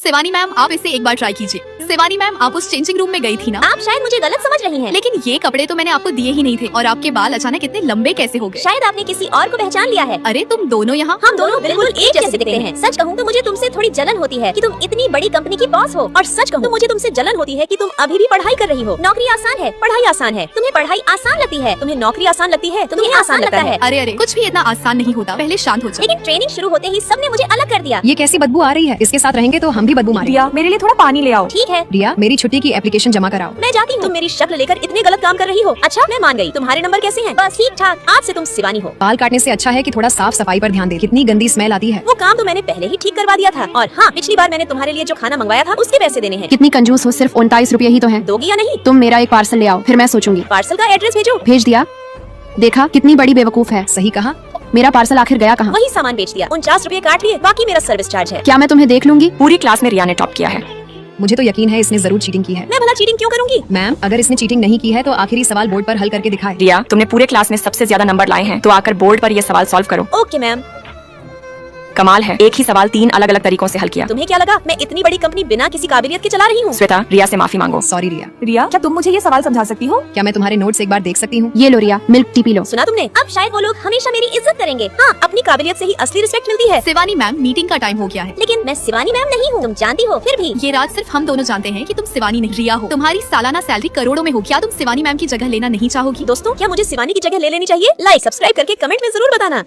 Shivani ma'am, आप इसे एक बार ट्राई कीजिए। शिवानी मैम, आप उस चेंजिंग रूम में गई थी ना? आप शायद मुझे गलत समझ रही हैं। लेकिन ये कपड़े तो मैंने आपको दिए ही नहीं थे और आपके बाल अचानक इतने लंबे कैसे हो गए? शायद आपने किसी और को पहचान लिया है। अरे तुम दोनों यहाँ? हम दोनों बिल्कुल एक जैसे दिखते हैं। सच कहूँ तो मुझे तुमसे थोड़ी जलन होती है कि तुम इतनी बड़ी कंपनी की बॉस हो, और सच कहूँ तो मुझे तुमसे जलन होती है कि तुम अभी भी पढ़ाई कर रही हो। नौकरी आसान है, पढ़ाई आसान है। तुम्हें पढ़ाई आसान लगती है, तुम्हें नौकरी आसान लगती है, तुम्हें आसान लगता है। अरे अरे, कुछ भी इतना आसान नहीं होता। पहले शांत हो जाओ। लेकिन ट्रेनिंग शुरू होते ही सबने मुझे अलग कर दिया। ये कैसी बदबू आ रही है? इसके साथ रहेंगे तो हम भी बदबू मारेंगे। रिया, मेरे लिए थोड़ा पानी ले आओ। ठीक है, रिया, मेरी छुट्टी की एप्लीकेशन जमा कराओ। मैं जाती हूँ। तुम मेरी शक्ल लेकर इतने गलत काम कर रही हो। अच्छा, मैं मान गई। तुम्हारे नंबर कैसे हैं? बस ठीक ठाक। आज से तुम शिवानी हो। बाल काटने से अच्छा है कि थोड़ा साफ सफाई पर ध्यान दे। कितनी गंदी स्मेल आती है। वो काम तो मैंने पहले ही ठीक करवा दिया था। और हाँ, पिछली बार मैंने तुम्हारे लिए जो खाना मंगवाया था उसके पैसे देने हैं। कितनी कंजूस हो, सिर्फ 39 रुपए ही तो है। दोगी या नहीं? तुम मेरा एक पार्सल ले आओ, फिर मैं सोचूंगी। पार्सल का एड्रेस भेजो। भेज दिया। देखा, कितनी बड़ी बेवकूफ है। सही कहा। मेरा पार्सल आखिर गया कहाँ? वही सामान बेच दिया। 49 रुपए काट लिए, बाकी मेरा सर्विस चार्ज है। क्या मैं तुम्हें देख लूंगी? पूरी क्लास में रिया ने टॉप किया है। मुझे तो यकीन है इसने जरूर चीटिंग की है। मैं भला चीटिंग क्यों करूंगी? मैम, अगर इसने चीटिंग नहीं की है तो आखिरी सवाल बोर्ड पर हल करके दिखाए। रिया, तुमने पूरे क्लास में सबसे ज्यादा नंबर लाए हैं, तो आकर बोर्ड पर ये सवाल सॉल्व करो। Okay ma'am. कमाल है, एक ही सवाल 3 अलग अलग तरीकों से हल किया। तुम्हें क्या लगा मैं इतनी बड़ी कंपनी बिना किसी काबिलियत के चला रही हूँ? श्वेता, रिया से माफी मांगो। सॉरी रिया। रिया, क्या तुम मुझे ये सवाल समझा सकती हो? क्या मैं तुम्हारे नोट्स एक बार देख सकती हूँ? ये लो रिया, मिल्क टी पी लो। सुना तुमने? अब शायद वो लोग हमेशा मेरी इज्जत करेंगे। हाँ, अपनी काबिलियत से ही असली रिस्पेक्ट मिलती है। शिवानी मैम, मीटिंग का टाइम हो गया है। लेकिन मैं शिवानी मैम नहीं हूँ, तुम जानती हो। फिर भी ये रात सिर्फ हम दोनों जानते हैं कि तुम शिवानी नहीं रिया हो। तुम्हारी सालाना सैलरी करोड़ों में हो। क्या तुम शिवानी मैम की जगह लेना नहीं चाहोगी? दोस्तों, क्या मुझे शिवानी की जगह ले लेनी चाहिए? लाइक सब्सक्राइब करके कमेंट में जरूर बताना।